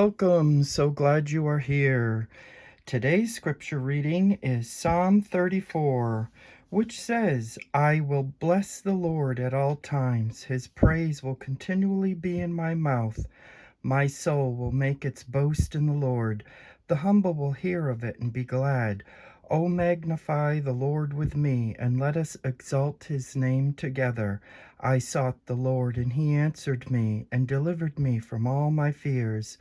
Welcome, so glad you are here. Today's scripture reading is Psalm 34, which says, I will bless the Lord at all times. His praise will continually be in my mouth. My soul will make its boast in the Lord. The humble will hear of it and be glad. O magnify the Lord with me, and let us exalt his name together. I sought the Lord, and he answered me, and delivered me from all my fears.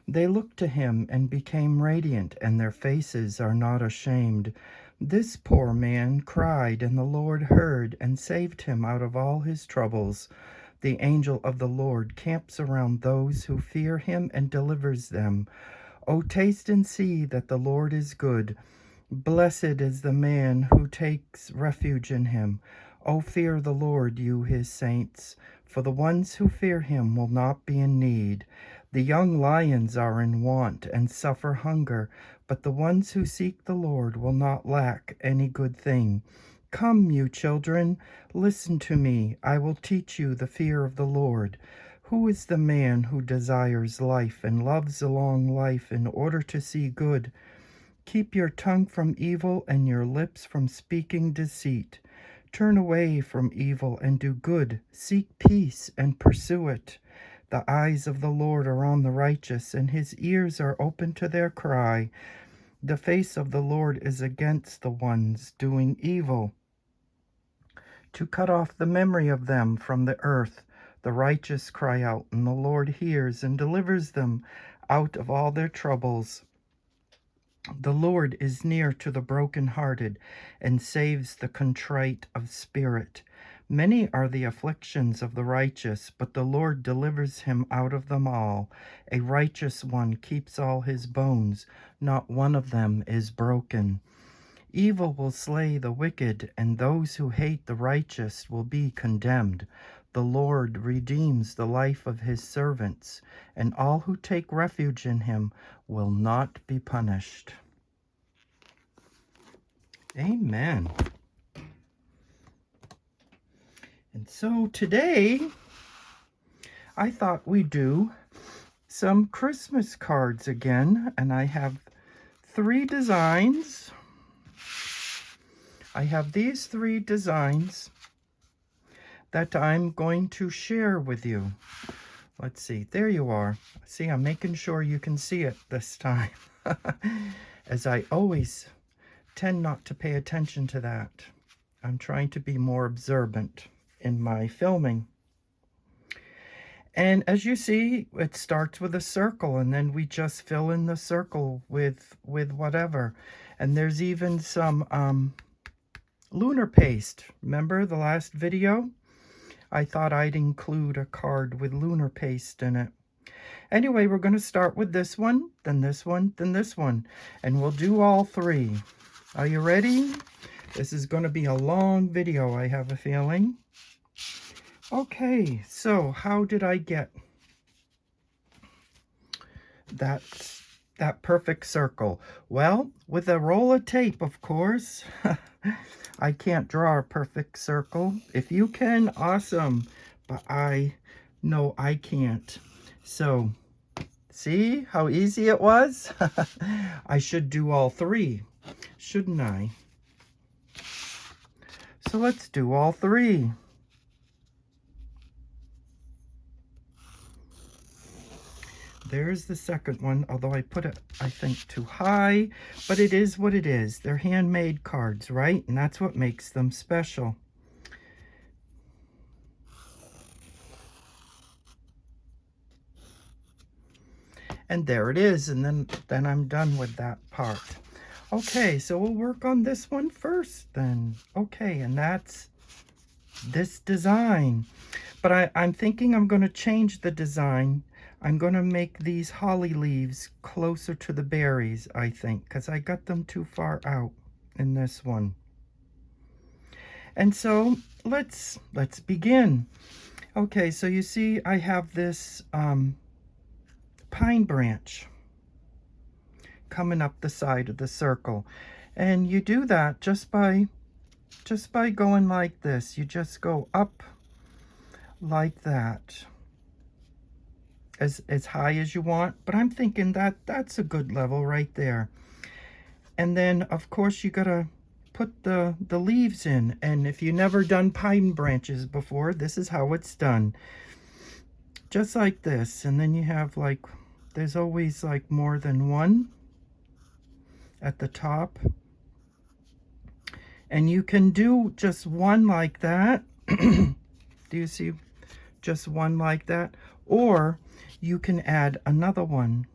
They looked to him and became radiant, and their faces are not ashamed. This poor man cried, and the Lord heard, and saved him out of all his troubles. The angel of the Lord camps around those who fear him and delivers them. O taste and see that the Lord is good. Blessed is the man who takes refuge in him. O fear the Lord, you his saints, for the ones who fear him will not be in need. The young lions are in want and suffer hunger, but the ones who seek the Lord will not lack any good thing. Come, you children, listen to me. I will teach you the fear of the Lord. Who is the man who desires life and loves a long life in order to see good? Keep your tongue from evil and your lips from speaking deceit. Turn away from evil and do good. Seek peace and pursue it. The eyes of the Lord are on the righteous, and his ears are open to their cry. The face of the Lord is against the ones doing evil, to cut off the memory of them from the earth. The righteous cry out, and the Lord hears and delivers them out of all their troubles. The Lord is near to the brokenhearted and saves the contrite of spirit. Many are the afflictions of the righteous, but the Lord delivers him out of them all. A righteous one keeps all his bones, not one of them is broken. Evil will slay the wicked, and those who hate the righteous will be condemned. The Lord redeems the life of his servants, and all who take refuge in him will not be punished. Amen. And so today, I thought we'd do some Christmas cards again, and I have 3 designs. I have these 3 designs that I'm going to share with you. Let's see, there you are. See, I'm making sure you can see it this time, as I always tend not to pay attention to that. I'm trying to be more observant in my filming. And as you see, it starts with a circle, and then we just fill in the circle with whatever. And there's even some lunar paste. Remember the last video? I thought I'd include a card with lunar paste in it. Anyway, we're going to start with this one, then this one, then this one. And we'll do all 3. Are you ready? This is going to be a long video, I have a feeling. Okay, so how did I get that perfect circle? Well, with a roll of tape, of course. I can't draw a perfect circle. If you can, awesome. But I know I can't. So, see how easy it was? I should do all 3, shouldn't I? So let's do all 3. There's the second one, although I put it, I think, too high, but it is what it is. They're handmade cards, right? And that's what makes them special. And there it is, and then I'm done with that part. Okay, so we'll work on this one first then. Okay, and that's this design. But I'm thinking I'm going to change the design. I'm going to make these holly leaves closer to the berries, I think, because I got them too far out in this one. And so let's begin. Okay, so you see I have this pine branch coming up the side of the circle. And you do that just by going like this. You just go up like that. as high as you want, but I'm thinking that that's a good level right there. And then of course you gotta put the leaves in, and if you never done pine branches before, this is how it's done. Just like this, and then you have like, there's always like more than one at the top, and you can do just one like that. Do you see? Just one like that, or you can add another one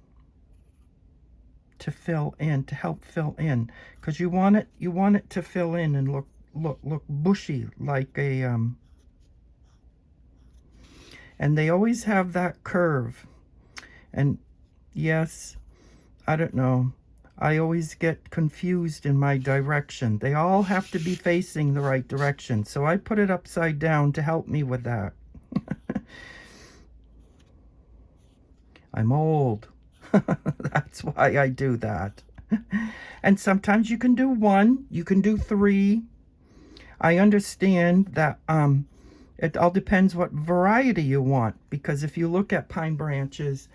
to fill in, to help fill in, because you want it to fill in and look bushy, like a and they always have that curve. And yes, I don't know, I always get confused in my direction. They all have to be facing the right direction, so I put it upside down to help me with that. I'm old. That's why I do that. And sometimes you can do one, you can do three. I understand that it all depends what variety you want, because if you look at pine branches,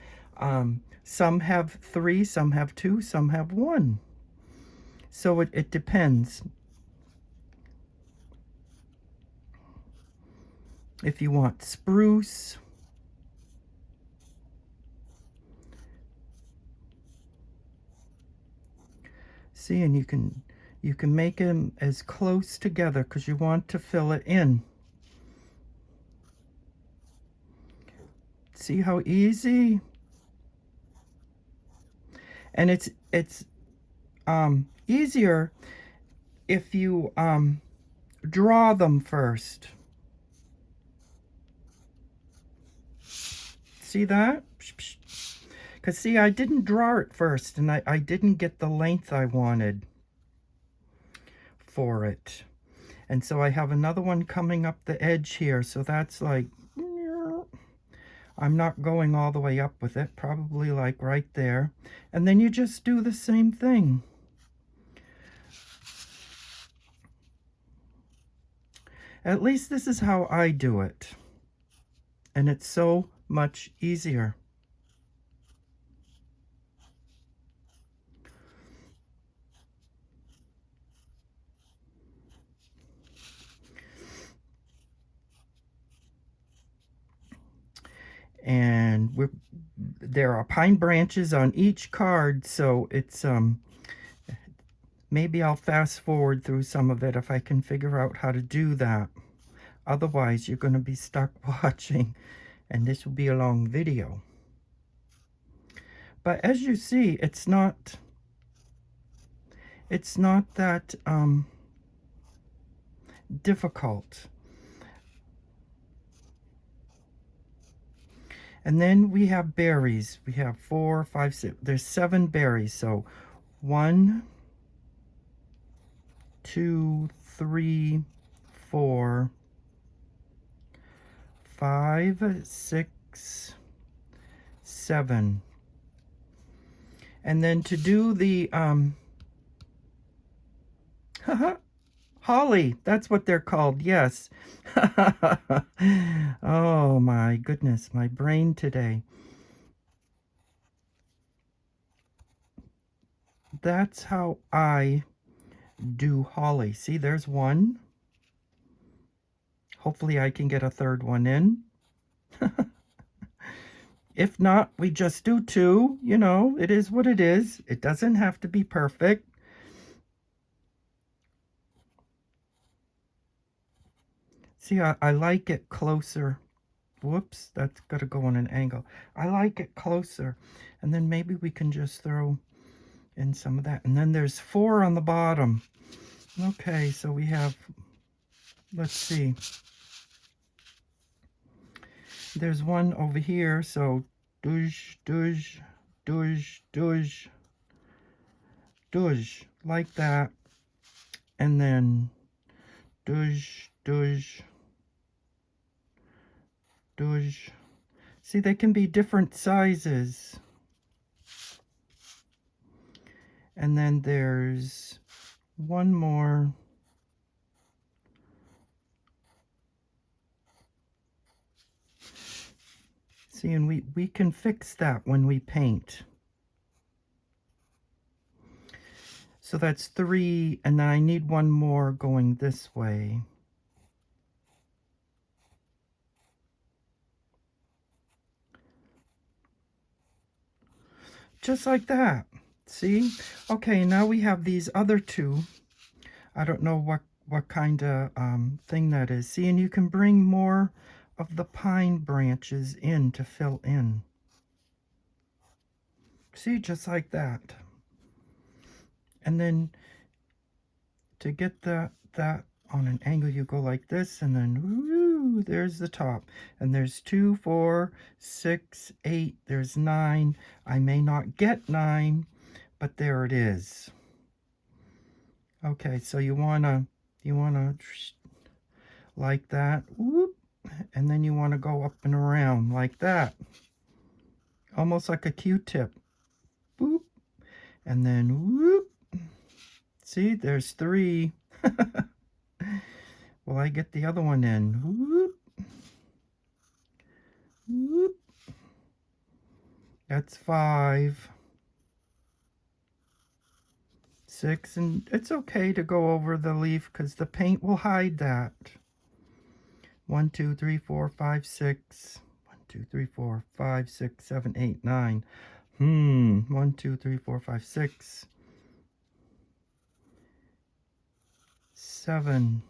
some have three, some have two, some have one. So it depends. If you want spruce, see, and you can make them as close together because you want to fill it in. See how easy? And it's easier if you draw them first. See that? Because see, I didn't draw it first, and I didn't get the length I wanted for it. And so I have another one coming up the edge here, so that's like, I'm not going all the way up with it, probably like right there. And then you just do the same thing. At least this is how I do it. And it's so much easier. And there are pine branches on each card, so it's maybe I'll fast forward through some of it if I can figure out how to do that. Otherwise, you're going to be stuck watching, and this will be a long video. But as you see, it's not that difficult. And then we have berries. We have 4, 5, 6. There's 7 berries. So 1, 2, 3, 4, 5, 6, 7. And then to do the holly, that's what they're called, yes. Oh my goodness, my brain today. That's how I do holly. See, there's one. Hopefully I can get a third one in. If not, we just do 2. You know, it is what it is. It doesn't have to be perfect. See, I like it closer. Whoops, that's got to go on an angle. I like it closer. And then maybe we can just throw in some of that. And then there's 4 on the bottom. Okay, so we have, let's see. There's one over here, so douche, douche, douche, douche, douche, like that. And then douche, douche, douche. See, they can be different sizes. And then there's one more. See, and we can fix that when we paint. So that's 3, and then I need one more going this way. Just like that. See? Okay, now we have these other two. I don't know what kind of thing that is. See, and you can bring more of the pine branches in to fill in. See, just like that. And then to get that on an angle, you go like this, and then woo, there's the top. And there's 2, 4, 6, 8, there's 9. I may not get 9, but there it is. Okay, so you wanna like that, whoop, and then you want to go up and around like that, almost like a Q-tip, boop, and then whoop. See, there's 3. Will I get the other one in? Whoop, whoop. That's 5, 6, and it's okay to go over the leaf because the paint will hide that. 1, 2, 3, 4, 5, 6. 1, 2, 3, 4, 5, 6, 7, 8, 9. 1, 2, 3, 4, 5, 6, 7,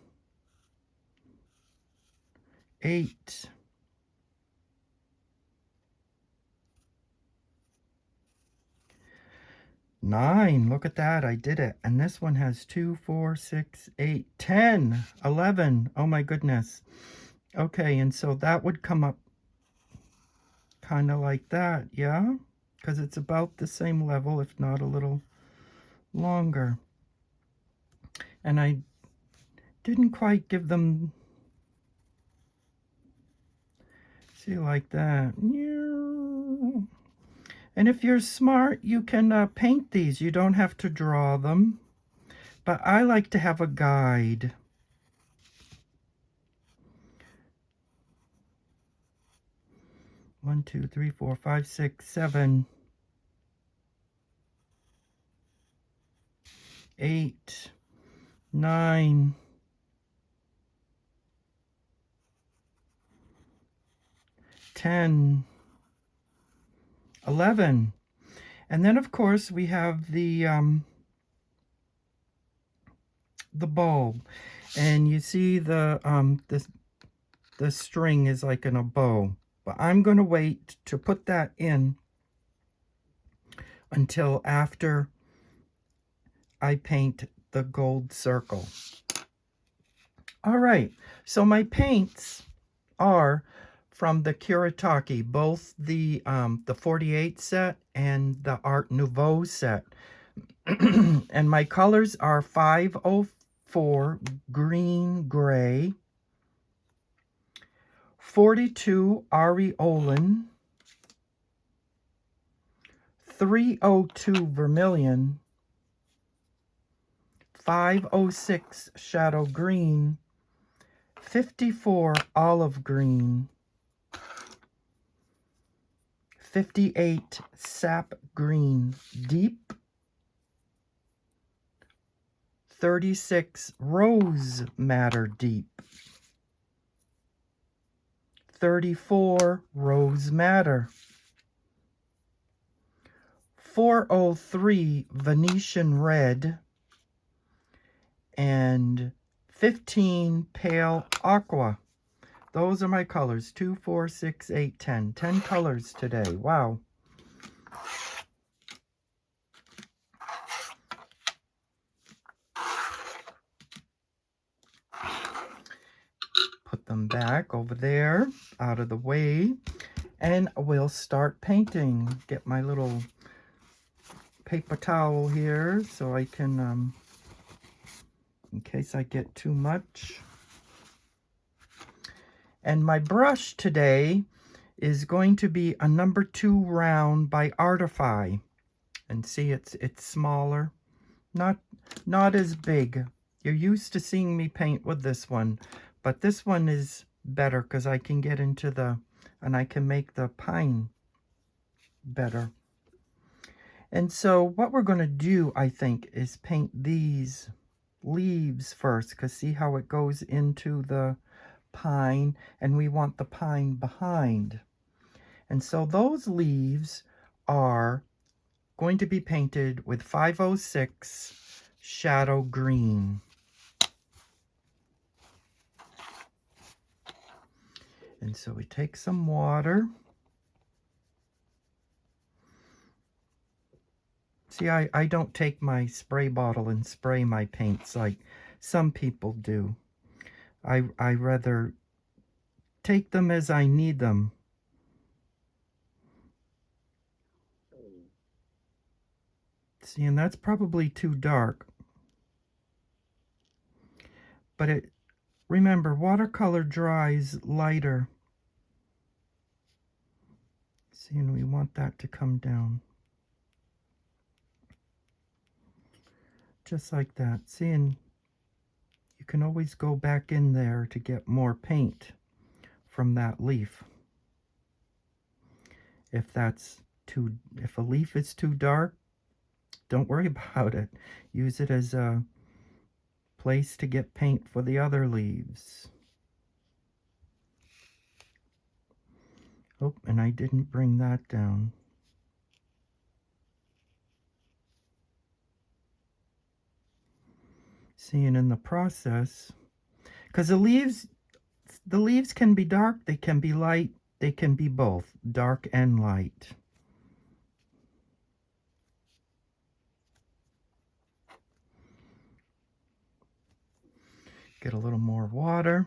8. 9. Look at that. I did it. And this one has 2, 4, 6, 8, 10, 11. Oh my goodness. Okay, and so that would come up kind of like that, yeah? Because it's about the same level, if not a little longer. And I didn't quite give them, see, like that. And if you're smart, you can paint these. You don't have to draw them. But I like to have a guide. One, 2, 3, 4, 5, 6, 7, 8, 9, 10, 11. And then of course we have the bulb, and you see the string is like in a bow, but I'm going to wait to put that in until after I paint the gold circle. All right, so my paints are from the Kuretake, both the 48 set and the Art Nouveau set. And my colors are 504 green gray, 42 aureolin, 302 vermilion, 506 shadow green, 54 olive green, 58 sap green deep, 36 rose madder deep, 34 rose madder, 403 Venetian red, and 15 pale aqua. Those are my colors. 2, 4, 6, 8, 10. 10 colors today. Wow. Put them back over there, out of the way, and we'll start painting. Get my little paper towel here so I can, in case I get too much. And my brush today is going to be a number 2 round by Artify. And see, it's smaller, not as big. You're used to seeing me paint with this one, but this one is better because I can get into the and I can make the pine better. And so what we're going to do, I think, is paint these leaves first, because see how it goes into the pine, and we want the pine behind. And so those leaves are going to be painted with 506 shadow green. And so we take some water. See, I don't take my spray bottle and spray my paints like some people do. I rather take them as I need them. See, and that's probably too dark. But remember, watercolor dries lighter. See, and we want that to come down. Just like that. See, and you can always go back in there to get more paint from that leaf. If a leaf is too dark, don't worry about it. Use it as a place to get paint for the other leaves. Oh, and I didn't bring that down. See, and in the process, because the leaves can be dark, they can be light, they can be both, dark and light. Get a little more water.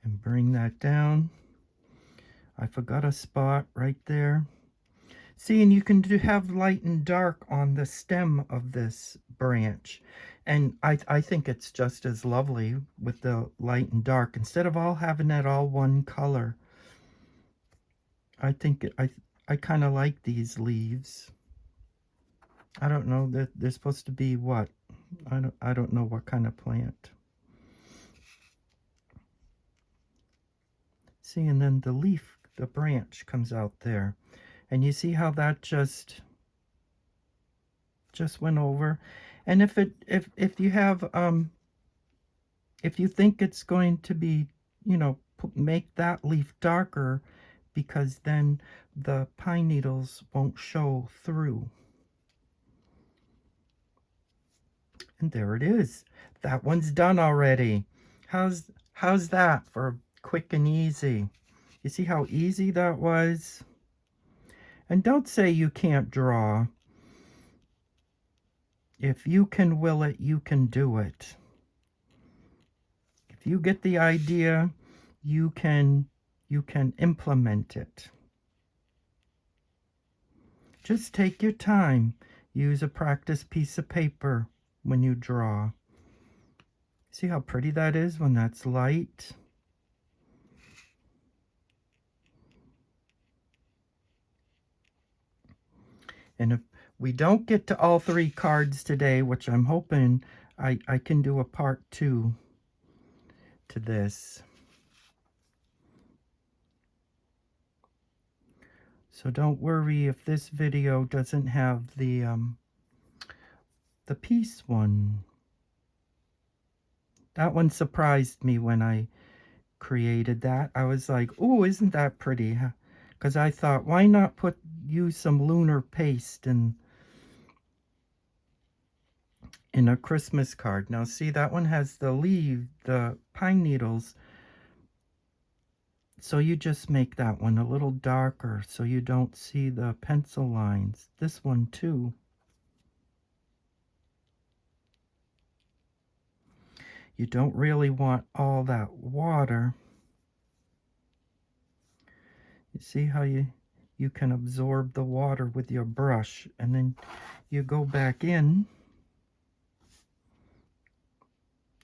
And bring that down. I forgot a spot right there. See, and you can have light and dark on the stem of this branch. And I think it's just as lovely with the light and dark. Instead of all having it all one color. I think I kind of like these leaves. I don't know, they're supposed to be what? I don't know what kind of plant. See, and then the leaf, the branch comes out there. And you see how that just went over. And if you have if you think it's going to be, you know, make that leaf darker, because then the pine needles won't show through. And there it is. That one's done already. How's that for quick and easy? You see how easy that was? And don't say you can't draw. If you can will it, you can do it. If you get the idea, you can implement it. Just take your time. Use a practice piece of paper when you draw. See how pretty that is when that's light? And if we don't get to all 3 cards today, which I'm hoping I can do a part 2 to this. So don't worry if this video doesn't have the piece one. That one surprised me when I created that. I was like, oh, isn't that pretty? Because I thought, why not use some lunar paste in a Christmas card? Now see, that one has the pine needles. So you just make that one a little darker so you don't see the pencil lines. This one too. You don't really want all that water. You see how you can absorb the water with your brush, and then you go back in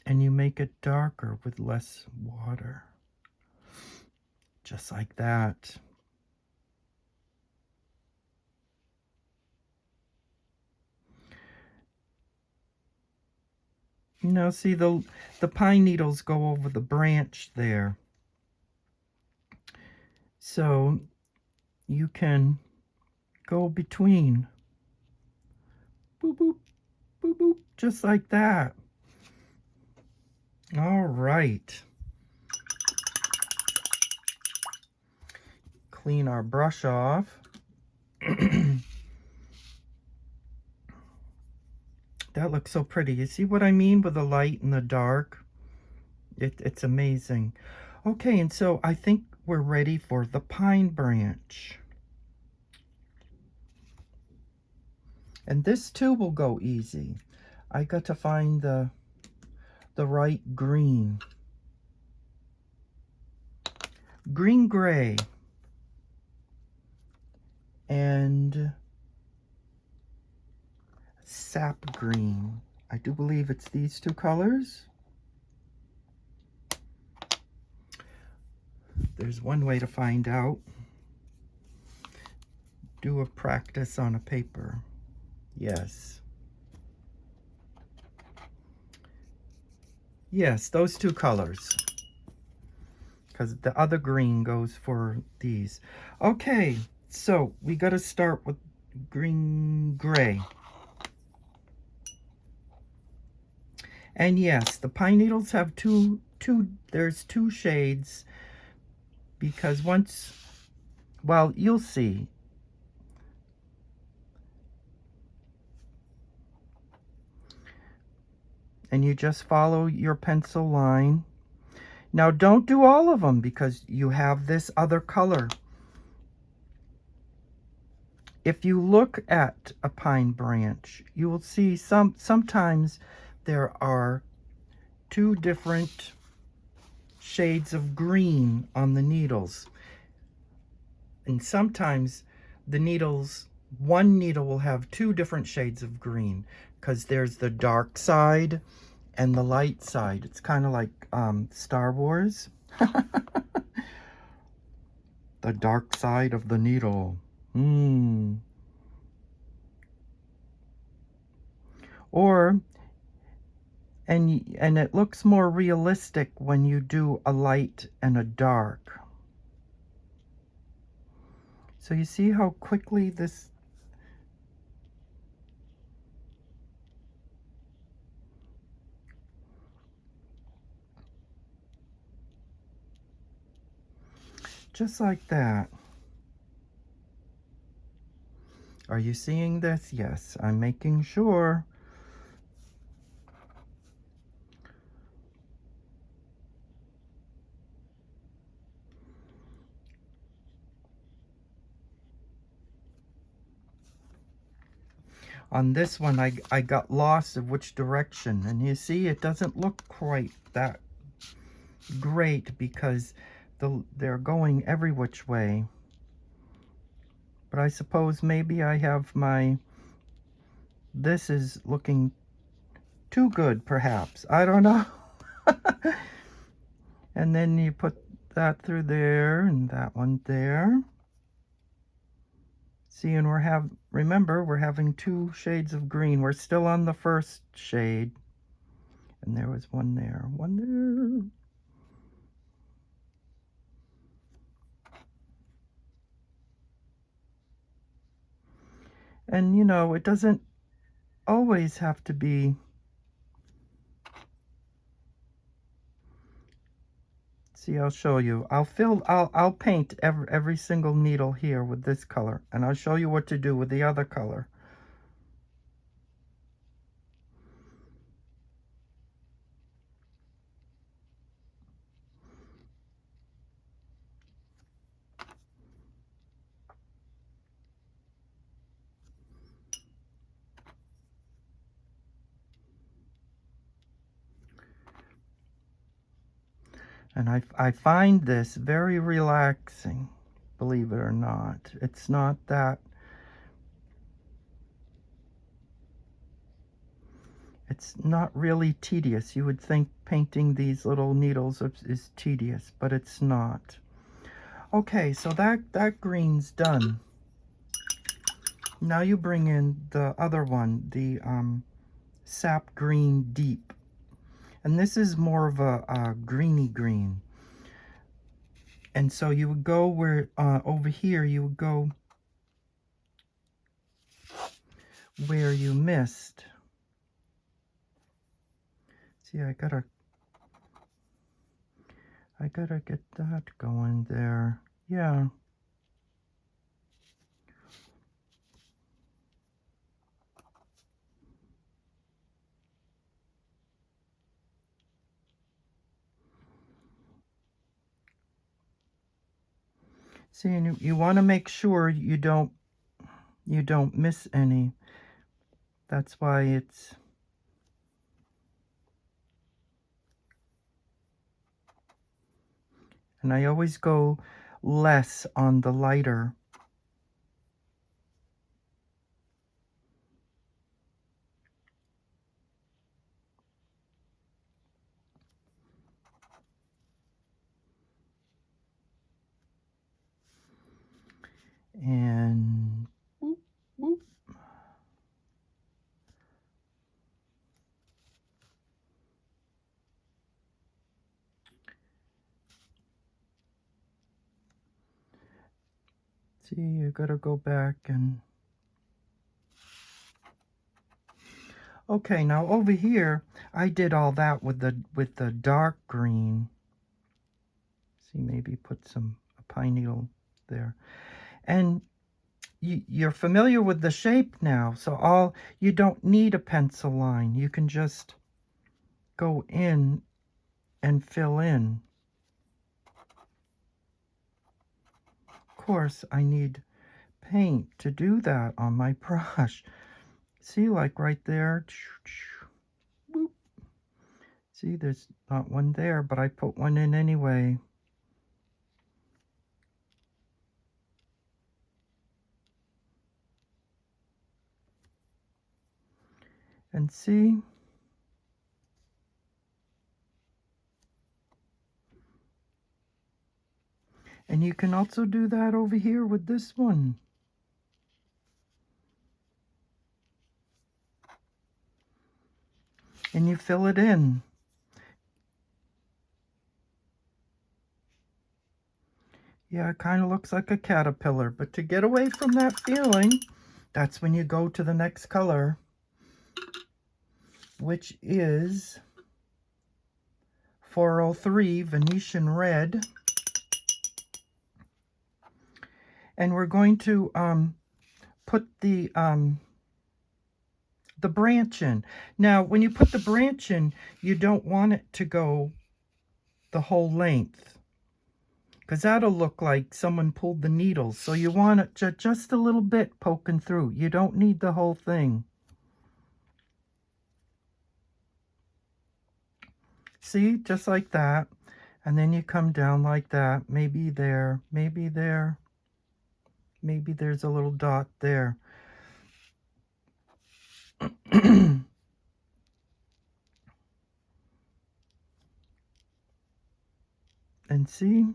and you make it darker with less water. Just like that. Now see, the pine needles go over the branch there. So you can go between. Boop, boop, boop, boop, just like that. All right. Clean our brush off. That looks so pretty. You see what I mean with the light and the dark? It's amazing. Okay, and so I think we're ready for the pine branch. And this too will go easy. I got to find the right green. Green gray. And sap green. I do believe it's these two colors. There's one way to find out. Do a practice on a paper. Yes. Yes, those two colors. Because the other green goes for these. Okay, so we got to start with green gray. And yes, the pine needles have there's two shades, because once, well, you'll see. And you just follow your pencil line. Now don't do all of them because you have this other color. If you look at a pine branch, you will see sometimes there are two different shades of green on the needles. And sometimes the needles, one needle will have two different shades of green, because there's the dark side and the light side. It's kind of like Star Wars. The dark side of the needle. Or, and it looks more realistic when you do a light and a dark. So you see how quickly this, just like that. Are you seeing this? Yes, I'm making sure. On this one, I got lost of which direction. And you see, it doesn't look quite that great because they're going every which way. But I suppose maybe I have this is looking too good, perhaps. I don't know. And then you put that through there and that one there. See, and remember, we're having two shades of green. We're still on the first shade. And there was one there, one there. And you know, it doesn't always have to be. See, I'll show you. I'll paint every single needle here with this color, and I'll show you what to do with the other color. And I find this very relaxing, believe it or not. It's not that, it's not really tedious. You would think painting these little needles is tedious, but it's not. Okay, so that green's done. Now you bring in the other one, the sap green deep. And this is more of a greeny green. And so you would go where, over here, you would go where you missed. See, I gotta get that going there. Yeah. See, and you want to make sure you don't miss any. That's why it's, and I always go less on the lighter. And whoop, whoop. See, you gotta go back and, okay, now over here I did all that with the dark green. See, maybe put a pine needle there. And you're familiar with the shape now, so you don't need a pencil line. You can just go in and fill in. Of course, I need paint to do that on my brush. See, like right there. See, there's not one there, but I put one in anyway. And see, and you can also do that over here with this one. And you fill it in. Yeah, it kind of looks like a caterpillar, but to get away from that feeling, that's when you go to the next color, which is 403 Venetian Red. And we're going to put the branch in. Now, when you put the branch in, you don't want it to go the whole length, because that'll look like someone pulled the needles. So you want it just a little bit poking through. You don't need the whole thing. See, just like that. And then you come down like that. Maybe there, maybe there. Maybe there's a little dot there. And see?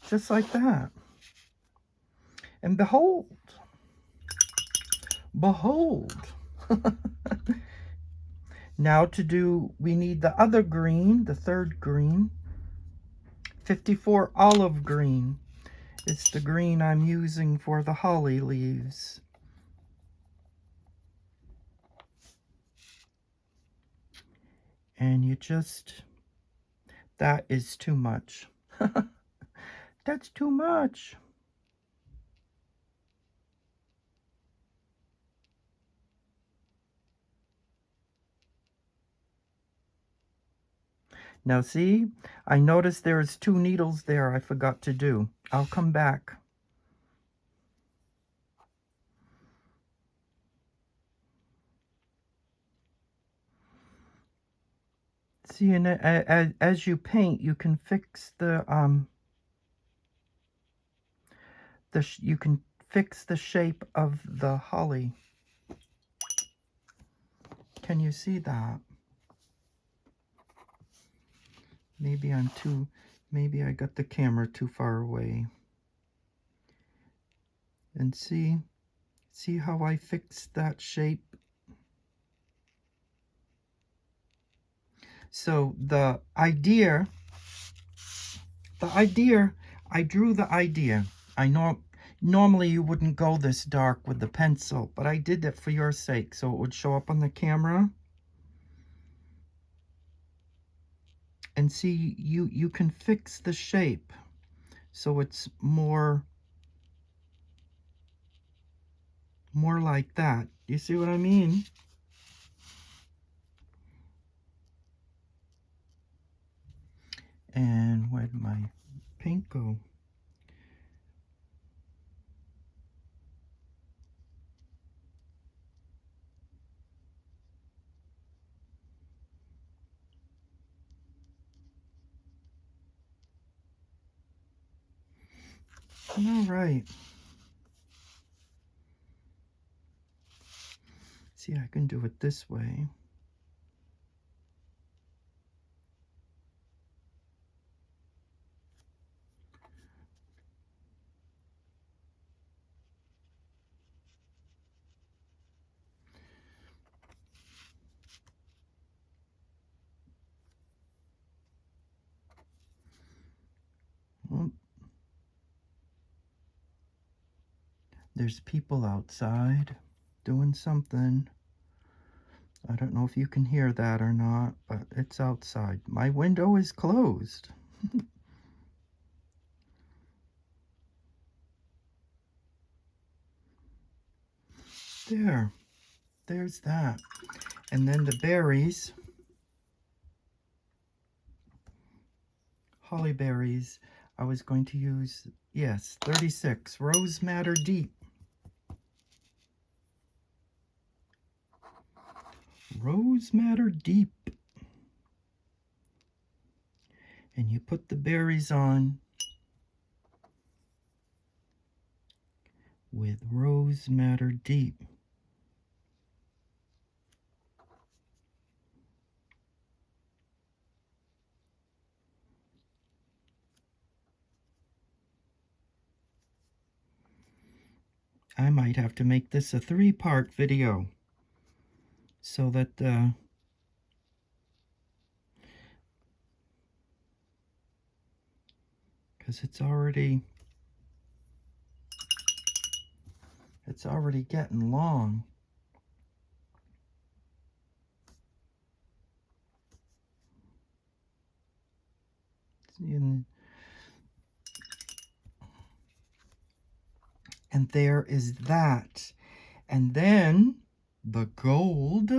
Just like that. And behold. Behold. Now we need the other green, the third green. 54 olive green. It's the green I'm using for the holly leaves. And you just, that is too much. That's too much. Now see, I noticed there's 2 needles there I forgot to do. I'll come back. See, and as you paint, you can fix you can fix the shape of the holly. Can you see that? Maybe maybe I got the camera too far away. And see how I fixed that shape? So the idea, I drew the idea. I know normally you wouldn't go this dark with the pencil, but I did it for your sake so it would show up on the camera. And see, you can fix the shape so it's more like that. You see what I mean? And where'd my paint go? All right. See, I can do it this way. Well, there's people outside doing something. I don't know if you can hear that or not, but it's outside. My window is closed. There's that. And then the berries, holly berries, I was going to use, yes, 36, Rose Madder Deep. Rose Madder Deep. And you put the berries on with Rose Madder Deep. I might have to make this a 3-part video so that because it's already getting long. And there is that. And then the gold,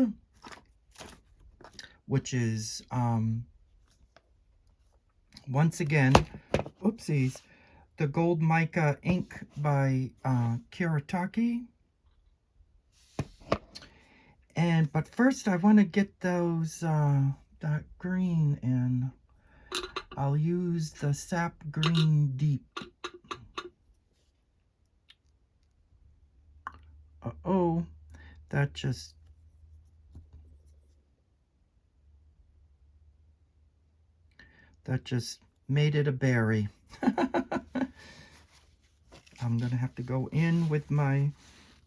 which is once again, oopsies, the gold mica ink by Kuretake. But first I want to get those that green in. I'll use the sap green deep. Uh-oh, that just made it a berry. I'm gonna have to go in with my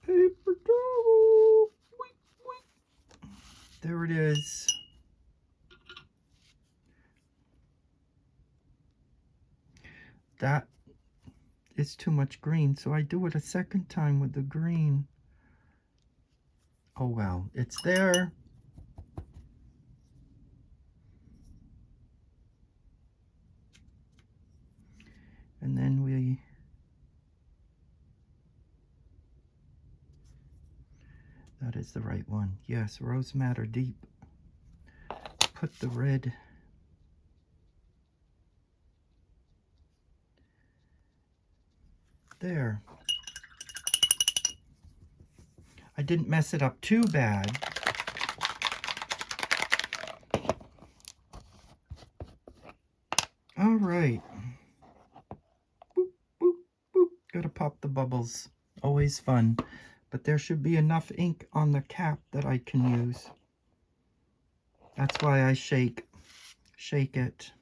paper towel. There it is. That is too much green, so I do it a second time with the green. Oh well, it's there. And then that is the right one. Yes, Rose Madder Deep. Put the red. There. I didn't mess it up too bad. All right. Boop, boop, boop. Gotta pop the bubbles. Always fun. But there should be enough ink on the cap that I can use. That's why I shake it.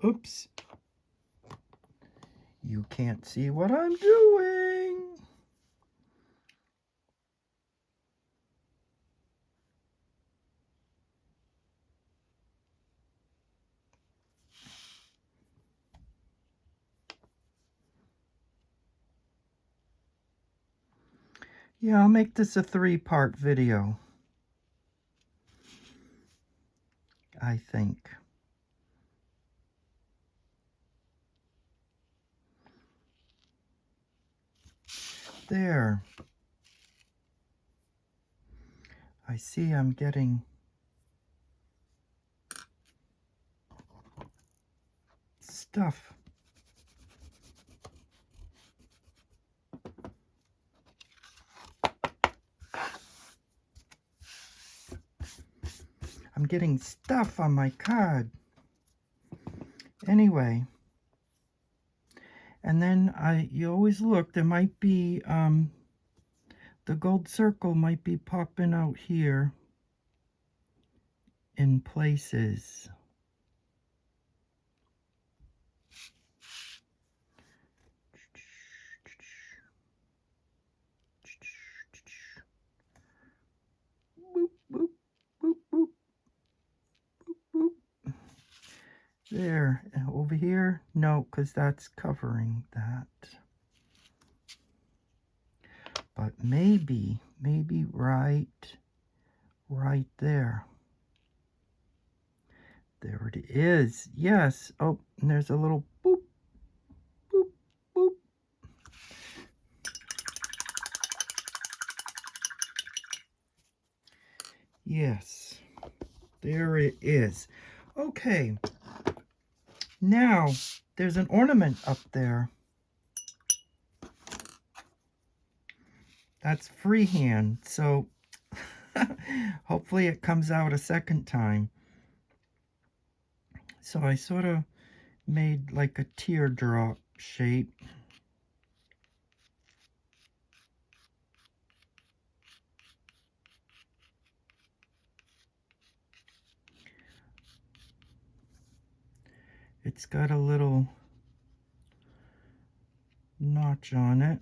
Oops. You can't see what I'm doing. Yeah, I'll make this a 3-part video, I think. There. I see I'm getting stuff. I'm getting stuff on my card. Anyway. And then you always look, there might be, the gold circle might be popping out here in places. Boop, boop, boop, boop, boop, boop. There, over here, no, because that's covering that. But maybe right there. There it is. Yes. Oh, and there's a little boop, boop, boop. Yes. There it is. Okay. Now, there's an ornament up there. That's freehand, so hopefully it comes out a second time. So I sort of made like a teardrop shape. It's got a little notch on it.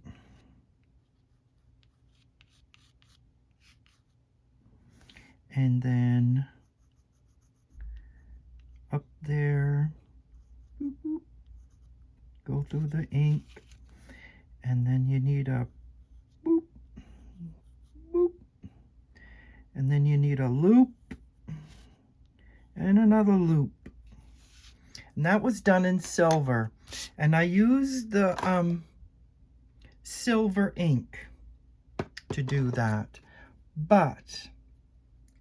And then up there, boop, boop, go through the ink. And then you need a boop, boop. And then you need a loop and another loop. And that was done in silver. And I used the silver ink to do that. But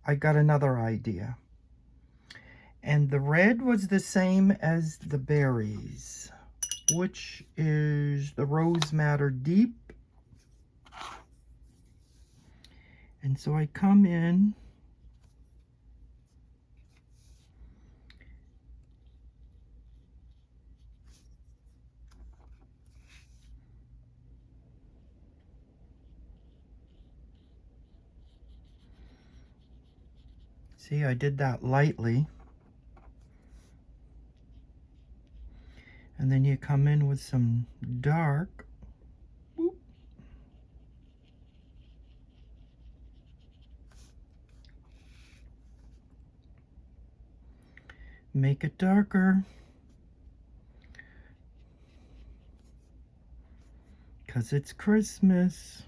I got another idea. And the red was the same as the berries, which is the Rose Madder Deep. And so I come in see, I did that lightly. And then you come in with some dark. Boop. Make it darker. Because it's Christmas.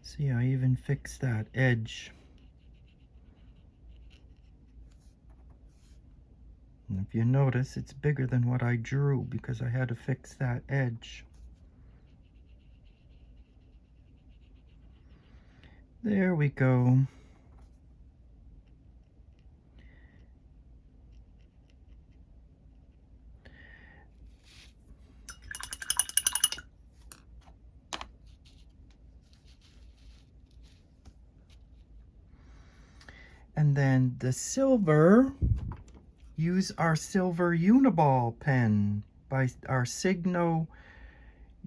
See, I even fixed that edge. And if you notice, it's bigger than what I drew because I had to fix that edge. There we go. And then the silver, use our silver uniball pen by our Signo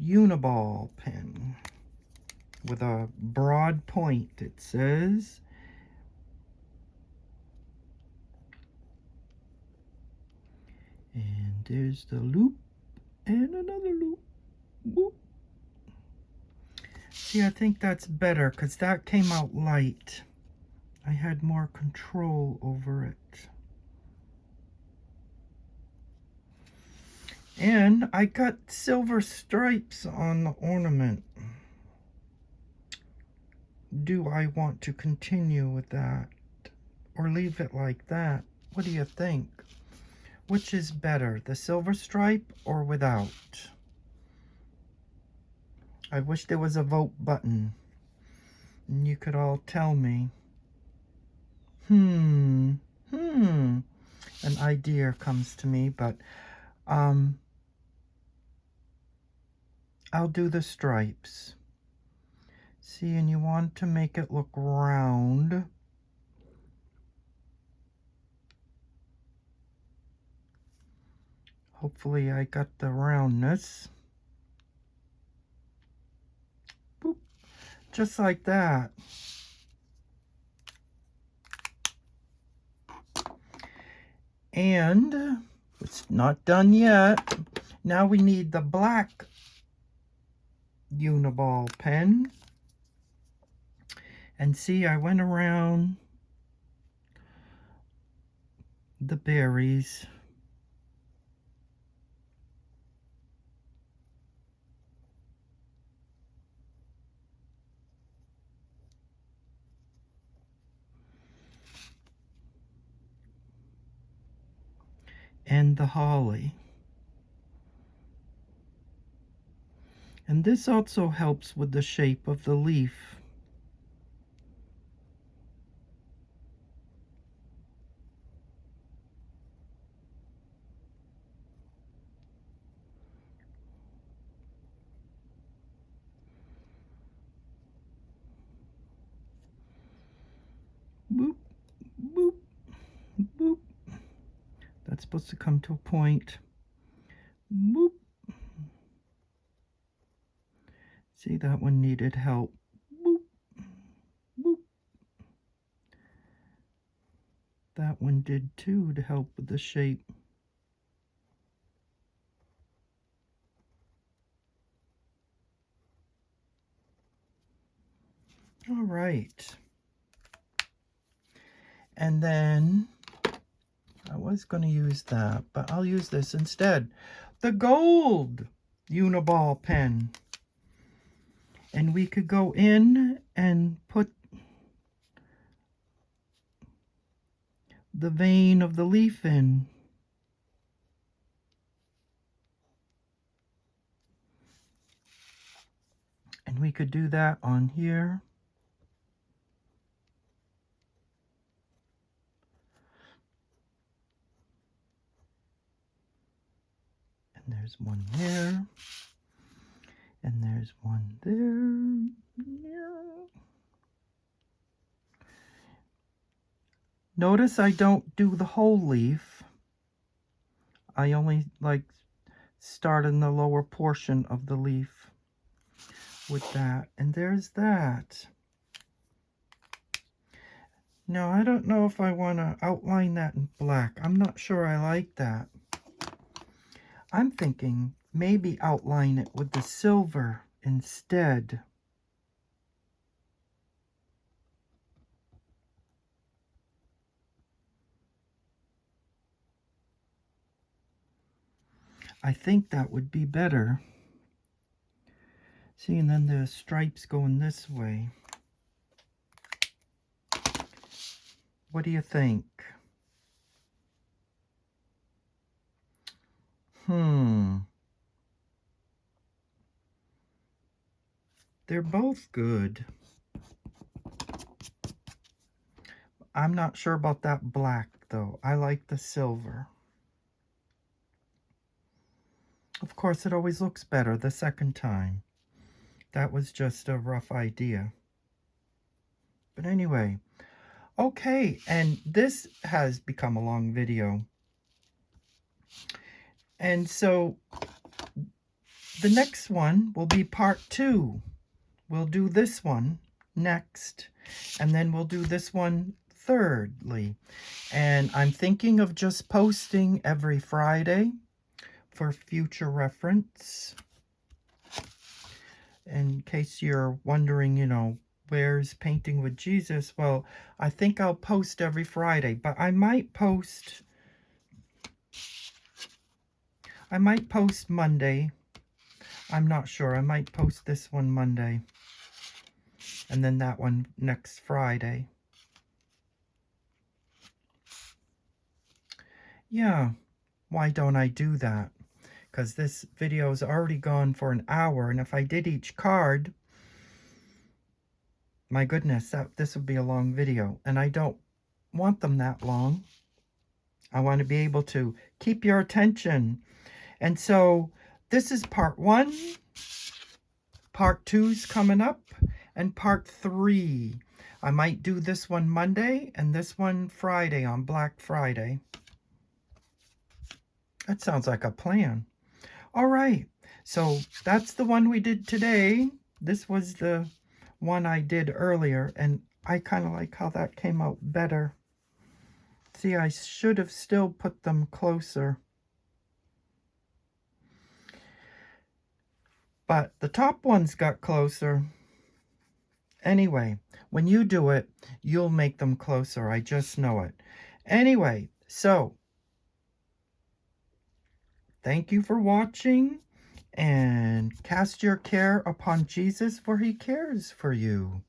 uniball pen with a broad point, it says. And there's the loop and another loop. Whoop. See, I think that's better because that came out light. I had more control over it. And I got silver stripes on the ornament. Do I want to continue with that or leave it like that? What do you think? Which is better, the silver stripe or without? I wish there was a vote button and you could all tell me. An idea comes to me, but I'll do the stripes. See, and you want to make it look round. Hopefully I got the roundness. Boop. Just like that. And it's not done yet. Now we need the black uniball pen. And see, I went around the berries. And the holly. And this also helps with the shape of the leaf. Boop, boop, boop. That's supposed to come to a point. Boop. See, that one needed help. Boop, boop. That one did too, to help with the shape. All right. And then I was going to use that, but I'll use this instead. The gold uniball pen. And we could go in and put the vein of the leaf in. And we could do that on here. And there's one there. And there's one there. Notice I don't do the whole leaf. I only start in the lower portion of the leaf with that. And there's that. Now, I don't know if I want to outline that in black. I'm not sure I like that. I'm thinking maybe outline it with the silver instead. I think that would be better. See, and then the stripes going this way. What do you think? They're both good. I'm not sure about that black, though. I like the silver. Of course, it always looks better the second time. That was just a rough idea. But anyway, okay, and this has become a long video. And so the next one will be part 2. We'll do this one next, and then we'll do this one thirdly. And I'm thinking of just posting every Friday for future reference. in case you're wondering, you know, where's Painting with Jesus? Well, I think I'll post every Friday, but I might post Monday. I'm not sure. I might post this one Monday and then that one next Friday. Yeah, why don't I do that? Because this video is already gone for an hour, and if I did each card, my goodness, this would be a long video, and I don't want them that long. I want to be able to keep your attention. And so this is part 1. Part 2's coming up, and part 3. I might do this one Monday and this one Friday on Black Friday. That sounds like a plan. All right, so that's the one we did today. This was the one I did earlier, and I kind of like how that came out better. See, I should have still put them closer. But the top ones got closer. Anyway, when you do it, you'll make them closer. I just know it. Anyway, so thank you for watching, and cast your care upon Jesus, for he cares for you.